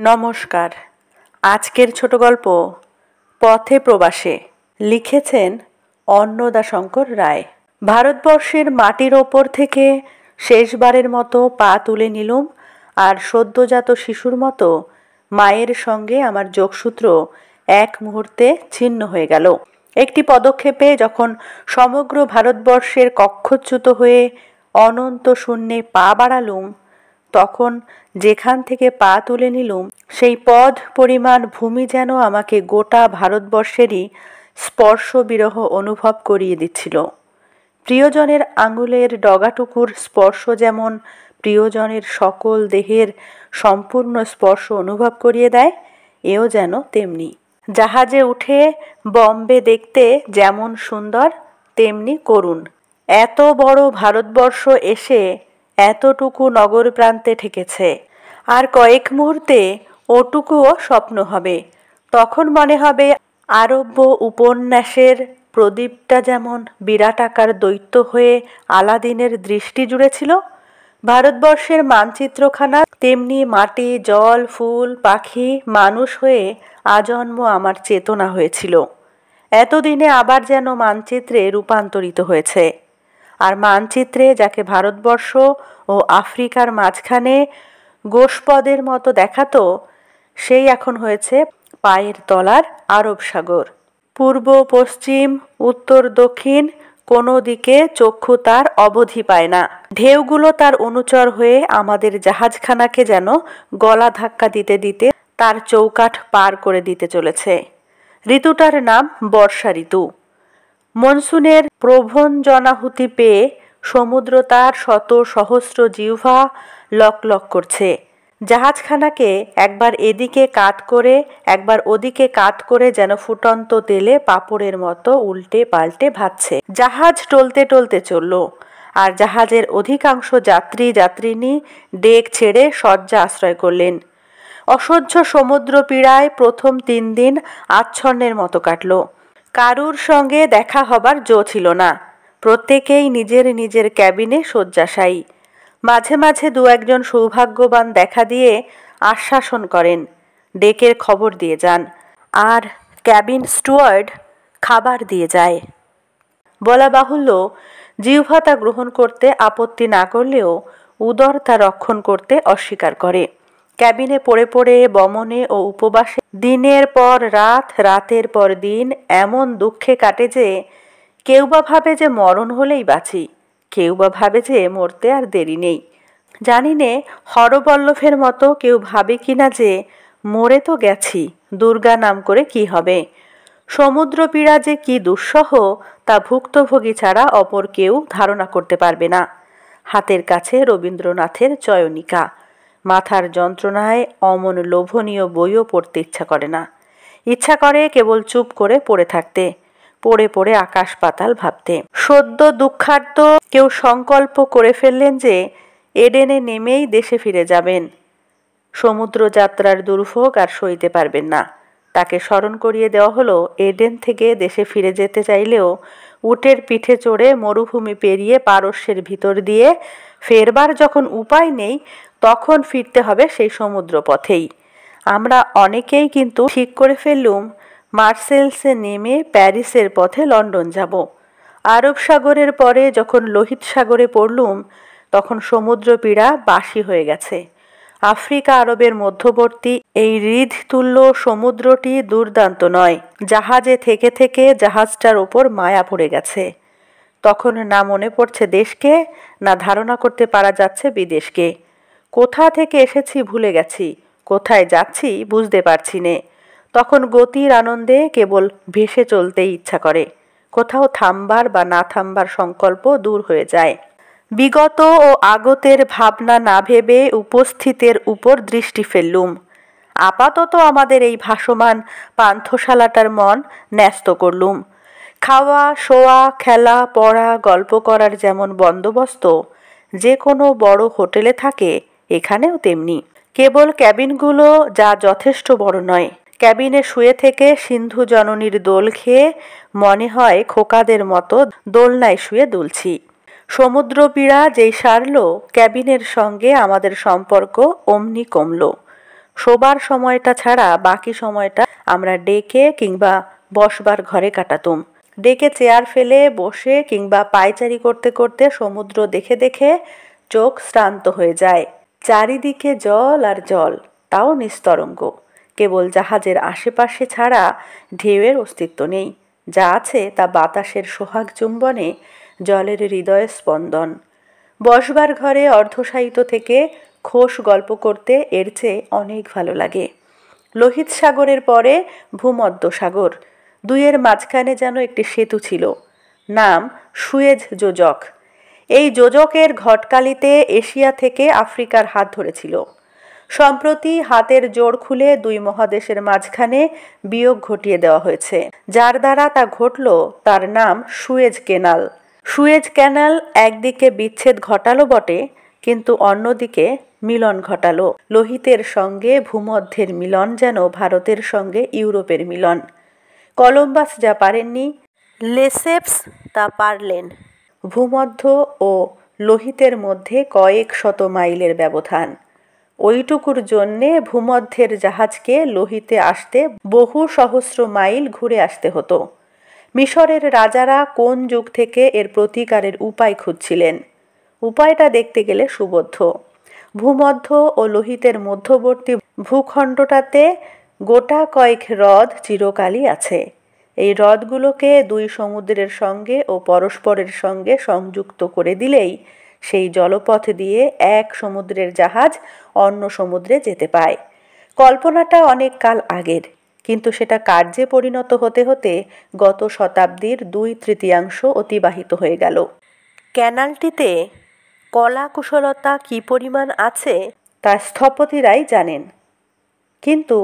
নমস্কার। আজকের ছোট গল্প পথে প্রবাসে লিখেছেন অন্নদাশঙ্কর রায়। ভারতবর্ষের মাটির ওপর থেকে শেষবারের মতো পা তুলে নিলুম, আর সদ্যজাত শিশুর মতো মায়ের সঙ্গে আমার যোগসূত্র এক মুহূর্তে ছিন্ন হয়ে গেল। একটি পদক্ষেপে যখন সমগ্র ভারতবর্ষের কক্ষচ্যুত হয়ে অনন্ত শূন্যে পা বাড়ালুম, তখন যেখান থেকে পা তুলে নিলুম সেই পদ পরিমাণ ভূমি যেন আমাকে গোটা ভারতবর্ষেরই স্পর্শ বিরহ অনুভব করিয়ে দিচ্ছিল। প্রিয়জনের আঙুলের ডগাটুকুর স্পর্শ যেমন প্রিয়জনের সকল দেহের সম্পূর্ণ স্পর্শ অনুভব করিয়ে দেয়, এও যেন তেমনি। জাহাজে উঠে বম্বে দেখতে যেমন সুন্দর তেমনি করুণ। এত বড় ভারতবর্ষ এসে এতটুকু নগর প্রান্তে ঠেকেছে, আর কয়েক মুহূর্তে ওটুকুও স্বপ্ন হবে। তখন মনে হবে আরব্য উপন্যাসের প্রদীপটা যেমন বিরাটাকার দৈত্য হয়ে আলাদিনের দৃষ্টি জুড়েছিল, ভারতবর্ষের মানচিত্রখানা তেমনি মাটি, জল, ফুল, পাখি, মানুষ হয়ে আজন্ম আমার চেতনা হয়েছিল। এতদিনে আবার যেন মানচিত্রে রূপান্তরিত হয়েছে। আর মানচিত্রে যাকে ভারতবর্ষ ও আফ্রিকার মাঝখানে গোষ্পদের মতো দেখাতো, সেই এখন হয়েছে পায়ের তলার আরব সাগর। পূর্ব পশ্চিম উত্তর দক্ষিণ কোনো দিকে চক্ষু তার অবধি পায় না। ঢেউগুলো তার অনুচর হয়ে আমাদের জাহাজখানাকে যেন গলা ধাক্কা দিতে দিতে তার চৌকাঠ পার করে দিতে চলেছে। ঋতুটার নাম বর্ষা ঋতু। মনসুনের প্রভঞ্জনাহুতি পেয়ে সমুদ্র তার শত সহস্র জিহ্বা লক লক করছে। জাহাজখানাকে একবার এদিকে কাত করে একবার ওদিকে কাত করে যেন ফুটন্ত তেলে পাঁপড়ের মতো উল্টে পাল্টে ভাজছে। জাহাজ টলতে টলতে চলল, আর জাহাজের অধিকাংশ যাত্রী যাত্রিনী ডেক ছেড়ে শয্যা আশ্রয় করলেন। অসহ্য সমুদ্র পীড়ায় প্রথম 3 দিন আচ্ছন্নের মতো কাটল। কারুর সঙ্গে দেখা হবার জো ছিল না। প্রত্যেকেই নিজের নিজের ক্যাবিনে শয্যাশায়ী। মাঝে মাঝে 2-1 সৌভাগ্যবান দেখা দিয়ে আশ্বাসন করেন, ডেকের খবর দিয়ে যান, আর ক্যাবিন স্টুয়ার্ড খাবার দিয়ে যায়। বলা বাহুল্য, জিহ্বা তা গ্রহণ করতে আপত্তি না করলেও উদর তা রক্ষণ করতে অস্বীকার করে। ক্যাবিনে পড়ে পড়ে বমনে ও উপবাসে দিনের পর রাত, রাতের পর দিন এমন দুঃখে কাটে যে কেউ বা ভাবে যে মরণ হলেই বাঁচি, কেউ বা ভাবে যে মরতে আর দেরি নেই। জানি নে হরবল্লভের মতো কেউ ভাবে কিনা যে মরে তো গেছি, দুর্গা নাম করে কি হবে। সমুদ্র পীড়া যে কি দুঃসহ তা ভুক্তভোগী ছাড়া অপর কেউ ধারণা করতে পারবে না। হাতের কাছে রবীন্দ্রনাথের চয়নিকা, মাথার যন্ত্রণায় অমন লোভনীয় বইও পড়তে ইচ্ছা করে না। ইচ্ছা করে কেবল চুপ করে পড়ে থাকতে, পড়ে পড়ে আকাশ পাতাল ভাবতে। সদ্য দুঃখার্ত কেউ সংকল্প করে ফেললেন যে এডেনে নেমেই দেশে ফিরে যাবেন। সমুদ্র যাত্রার দুর্ভোগ আর সইতে পারবেন না। তাকে স্মরণ করিয়ে দেওয়া হলো, এডেন থেকে দেশে ফিরে যেতে চাইলেও উটের পিঠে চড়ে মরুভূমি পেরিয়ে পারস্যের ভিতর দিয়ে ফেরবার যখন উপায় নেই, তখন ফিরতে হবে সেই সমুদ্র পথেই। আমরা অনেকেই কিন্তু ঠিক করে ফেললুম মার্সেলসে নেমে প্যারিসের পথে লন্ডন যাব। আরব সাগরের পরে যখন লোহিত সাগরে পড়লুম, তখন সমুদ্র পীড়া বাসি হয়ে গেছে। আফ্রিকা আরবের মধ্যবর্তী এই হৃদতুল্য সমুদ্রটি দুর্দান্ত নয়। জাহাজে থেকে থেকে জাহাজটার ওপর মায়া পড়ে গেছে। তখন না মনে পড়ছে দেশকে, না ধারণা করতে পারা যাচ্ছে বিদেশকে। কোথা থেকে এসেছি ভুলে গেছি, কোথায় যাচ্ছি বুঝতে পারছি নে। তখন গতির আনন্দে কেবল ভেসে চলতেই ইচ্ছা করে। কোথাও থামবার বা না থামবার সংকল্প দূর হয়ে যায়। বিগত ও আগতের ভাবনা না ভেবে উপস্থিতের উপর দৃষ্টি ফেললুম। আপাতত আমাদের এই ভাসমান পান্থশালাটার মন ন্যস্ত করলুম। খাওয়া, শোয়া, খেলা, পড়া, গল্প করার যেমন বন্দোবস্ত যে কোনো বড় হোটেলে থাকে, এখানেও তেমনি। কেবল ক্যাবিনগুলো যা যথেষ্ট বড় নয়। ক্যাবিনে শুয়ে থেকে সিন্ধু জননীর দোল খেয়ে মনে হয় খোকাদের মতো দোলনায় শুয়ে দুলছি। সমুদ্র পীড়া যেই সারল, ক্যাবিনের সঙ্গে আমাদের সম্পর্ক অমনি কমল। শোবার সময়টা ছাড়া বাকি সময়টা আমরা ডেকে কিংবা বসবার ঘরে কাটাতুম। ডেকে চেয়ার ফেলে বসে কিংবা পায়চারি করতে করতে সমুদ্র দেখে দেখে চোখ শ্রান্ত হয়ে যায়। চারিদিকে জল আর জল, তাও নিস্তরঙ্গ। কেবল জাহাজের আশেপাশে ছাড়া ঢেউয়ের অস্তিত্ব নেই। যা আছে তা বাতাসের সোহাগ চুম্বনে জলের হৃদয় স্পন্দন। বসবার ঘরে অর্ধশায়িত থেকে খোশ গল্প করতে এর চেয়ে অনেক ভালো লাগে। লোহিত সাগরের পরে ভূমধ্য সাগর, দুইয়ের মাঝখানে যেন একটি সেতু ছিল, নাম সুয়েজ যোজক। এই যোজকের ঘটকালিতে এশিয়া থেকে আফ্রিকার হাত ধরেছিল। সম্প্রতি হাতের জোড় খুলে দুই মহাদেশের মাঝখানে বিয়োগ ঘটিয়ে দেওয়া হয়েছে। যার দ্বারা তা ঘটল তার নাম সুয়েজ ক্যানাল। সুয়েজ ক্যানাল একদিকে বিচ্ছেদ ঘটালো বটে, কিন্তু অন্যদিকে মিলন ঘটালো। লোহিতের সঙ্গে ভূমধ্যের মিলন যেন ভারতের সঙ্গে ইউরোপের মিলন। কলম্বাস যা পারেননি, লেসেপস তা পারলেন। ভূমধ্য ও লোহিতের মধ্যে কয়েক শত মাইলের ব্যবধান। ওইটুকুর জন্যে ভূমধ্যের জাহাজকে লোহিতে আসতে বহু সহস্র মাইল ঘুরে আসতে হতো। মিশরের রাজারা কোন যুগ থেকে এর প্রতিকারের উপায় খুঁজছিলেন। উপায়টা দেখতে গেলে সুবোধ্য। ভূমধ্য ও লোহিতের মধ্যবর্তী ভূখণ্ডটাতে গোটা কয়েক হ্রদ চিরকালই আছে। এই হ্রদগুলোকে দুই সমুদ্রের সঙ্গে ও পরস্পরের সঙ্গে সংযুক্ত করে দিলেই সেই জলপথ দিয়ে এক সমুদ্রের জাহাজ অন্য সমুদ্রে যেতে পায়। কল্পনাটা অনেক কাল আগের, কিন্তু সেটা কার্যে পরিণত হতে হতে গত শতাব্দীর 2/3 অতিবাহিত হয়ে গেল। ক্যানালটিতে কলা কুশলতা কী পরিমাণ আছে তা স্থপতিরাই জানেন, কিন্তু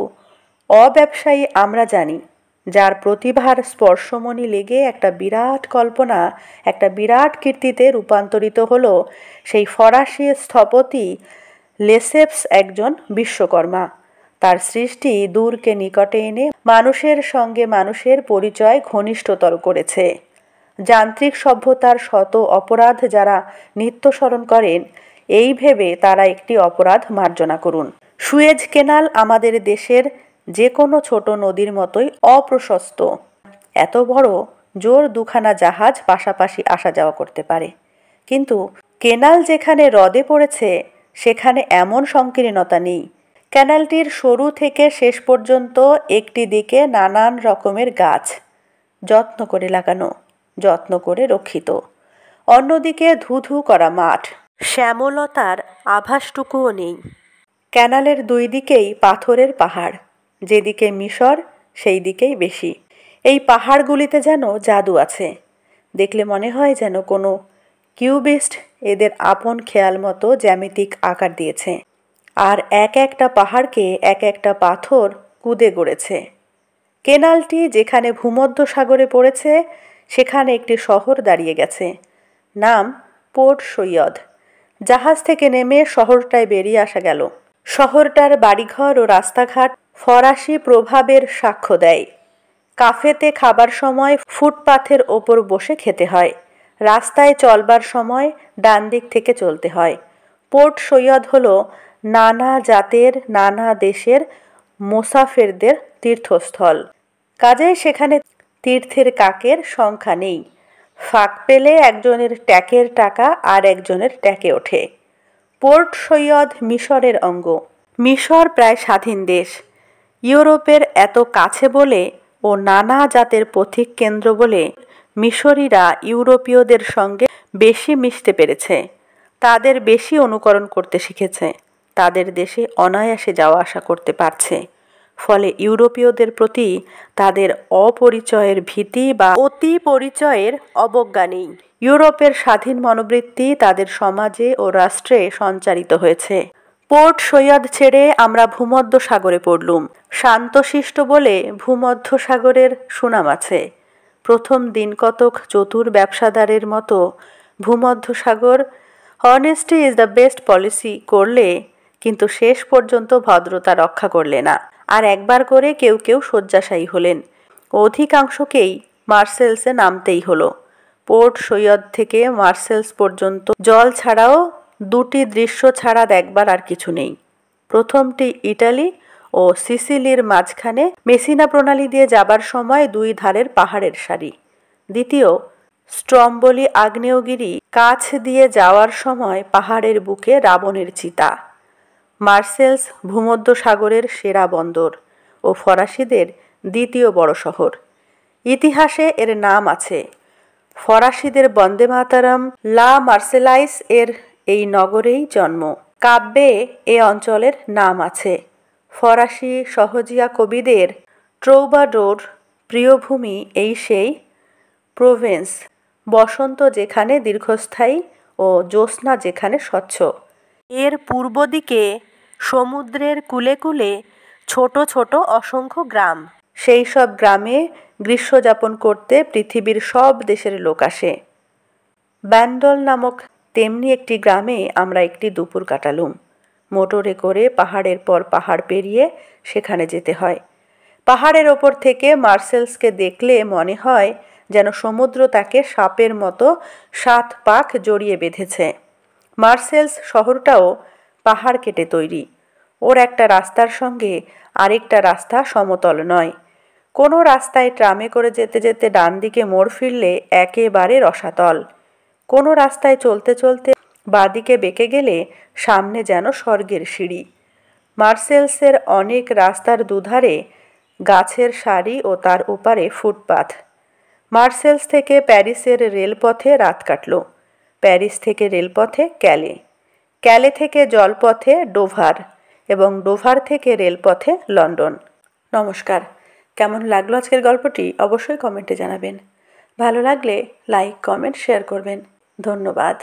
অব্যবসায়ী আমরা জানি। যার প্রতিভার স্পর্শমণি লেগে একটা বিরাট কল্পনা একটা বিরাট কীর্তিতে রূপান্তরিত হলো, সেই ফরাসি স্থপতি লেসেপস একজন বিশ্বকর্মা। তার সৃষ্টি দূরকে নিকটে এনে মানুষের সঙ্গে মানুষের পরিচয় ঘনিষ্ঠতর করেছে। যান্ত্রিক সভ্যতার শত অপরাধ যারা নিত্য স্মরণ করেন, এই ভেবে তারা একটি অপরাধ মার্জনা করুন। সুয়েজ ক্যানাল আমাদের দেশের যে কোনো ছোট নদীর মতোই অপ্রশস্ত। এত বড় জোর দুখানা জাহাজ পাশাপাশি আসা যাওয়া করতে পারে, কিন্তু ক্যানাল যেখানে হ্রদে পড়েছে সেখানে এমন সংকীর্ণতা নেই। ক্যানালটির শুরু থেকে শেষ পর্যন্ত একটি দিকে নানান রকমের গাছ, যত্ন করে লাগানো, যত্ন করে রক্ষিত। অন্যদিকে ধুধু করা মাঠ, শ্যামলতার আভাসটুকুও নেই। ক্যানালের দুই দিকেই পাথরের পাহাড়, যেদিকে মিশর সেই দিকেই বেশি। এই পাহাড়গুলিতে যেন জাদু আছে। দেখলে মনে হয় যেন কোনো কিউবিস্ট এদের আপন খেয়াল মতো জ্যামিতিক আকার দিয়েছে, আর এক একটা পাহাড়কে এক একটা পাথর কুঁদে গড়েছে। ক্যানালটি যেখানে ভূমধ্য সাগরে পড়েছে সেখানে একটি শহর দাঁড়িয়ে গেছে, নাম পোর্ট সৈয়দ। জাহাজ থেকে নেমে শহরটায় বেরিয়ে আসা গেল। শহরটার বাড়িঘর ও রাস্তাঘাট ফরাসি প্রভাবের সাক্ষ্য দেয়। কাফেতে খাবার সময় ফুটপাথের ওপর বসে খেতে হয়, রাস্তায় চলবার সময় ডান দিক থেকে চলতে হয়। পোর্ট সৈয়দ হলো নানা জাতের নানা দেশের মোসাফেরদের তীর্থস্থল। কাজেই সেখানে তীর্থের কাকের সংখ্যা নেই। ফাঁক পেলে একজনের ট্যাকের টাকা আর একজনের ট্যাকে ওঠে। পোর্ট সৈয়দ মিশরের অঙ্গ। মিশর প্রায় স্বাধীন দেশ। ইউরোপের এত কাছে বলে ও নানা জাতের পথিক কেন্দ্র বলে মিশরীরা ইউরোপীয়দের সঙ্গে বেশি মিশতে পেরেছে, তাদের বেশি অনুকরণ করতে শিখেছে, তাদের দেশে অনায়াসে যাওয়া আসা করতে পারছে। ফলে ইউরোপীয়দের প্রতি তাদের অপরিচয়ের ভীতি বা অতি পরিচয়ের অবজ্ঞা নেই। ইউরোপের স্বাধীন মনোবৃত্তি তাদের সমাজে ও রাষ্ট্রে সঞ্চারিত হয়েছে। পোর্ট সৈয়দ ছেড়ে আমরা ভূমধ্য সাগরে পড়লুম। শান্তশিষ্ট বলে ভূমধ্য সাগরের সুনাম আছে। প্রথম দিন কতক চতুর ব্যবসাদারের মতো ভূমধ্য সাগর honesty is the best policy করলে, কিন্তু শেষ পর্যন্ত ভদ্রতা রক্ষা করলে না। আর একবার করে কেউ কেউ শয্যাশায়ী হলেন। অধিকাংশকেই মার্সেলসে নামতেই হলো। পোর্ট সৈয়দ থেকে মার্সেলস পর্যন্ত জল ছাড়াও দুটি দৃশ্য ছাড়া দেখবার আর কিছু নেই। প্রথমটি ইটালি ও সিসিলির মাঝখানে মেসিনা প্রণালী দিয়ে যাবার সময় দুই ধারের পাহাড়ের সারি। দ্বিতীয়, স্ট্রম্বলি আগ্নেয়গিরি কাছ দিয়ে যাওয়ার সময় পাহাড়ের বুকে রাবণের চিতা। মার্সেলস ভূমধ্য সাগরের সেরা বন্দর ও ফরাসিদের দ্বিতীয় বড় শহর। ইতিহাসে এর নাম আছে। ফরাসিদের বন্দে মাতারাম লা মার্সেলাইস এর এই নগরেই জন্ম। কাব্যে এ অঞ্চলের নাম আছে। ফরাসি সহজিয়া কবিদের ট্রৌবাডোর প্রিয়ভূমি এই সেই প্রোভেন্স, বসন্ত যেখানে দীর্ঘস্থায়ী ও জ্যোৎস্না যেখানে স্বচ্ছ। এর পূর্ব দিকে সমুদ্রের কূলে কূলে ছোট ছোট অসংখ্য গ্রাম। সেই সব গ্রামে গ্রীষ্মযাপন করতে পৃথিবীর সব দেশের লোক আসে। ব্যান্ডল নামক তেমনি একটি গ্রামে আমরা একটি দুপুর কাটালুম। মোটরে করে পাহাড়ের পর পাহাড় পেরিয়ে সেখানে যেতে হয়। পাহাড়ের ওপর থেকে মার্সেলসকে দেখলে মনে হয় যেন সমুদ্র তাকে সাপের মতো 7 পাক জড়িয়ে বেঁধেছে। মার্সেলস শহরটাও পাহাড় কেটে তৈরি। ওর একটা রাস্তার সঙ্গে আরেকটা রাস্তা সমতল নয়। কোনো রাস্তায় ট্রামে করে যেতে যেতে ডান দিকে মোড় ফিরলে একেবারে রসাতল। কোনো রাস্তায় চলতে চলতে বাঁদিকে বেঁকে গেলে সামনে যেন স্বর্গের সিঁড়ি। মার্সেলসের অনেক রাস্তার দুধারে গাছের সারি ও তার ওপারে ফুটপাথ। মার্সেলস থেকে প্যারিসের রেলপথে রাত কাটল। প্যারিস থেকে রেলপথে ক্যালে, ক্যালে থেকে জলপথে ডোভার এবং ডোভার থেকে রেলপথে লন্ডন। নমস্কার। কেমন লাগলো আজকের গল্পটি অবশ্যই কমেন্টে জানাবেন। ভালো লাগলে লাইক, কমেন্ট, শেয়ার করবেন। ধন্যবাদ।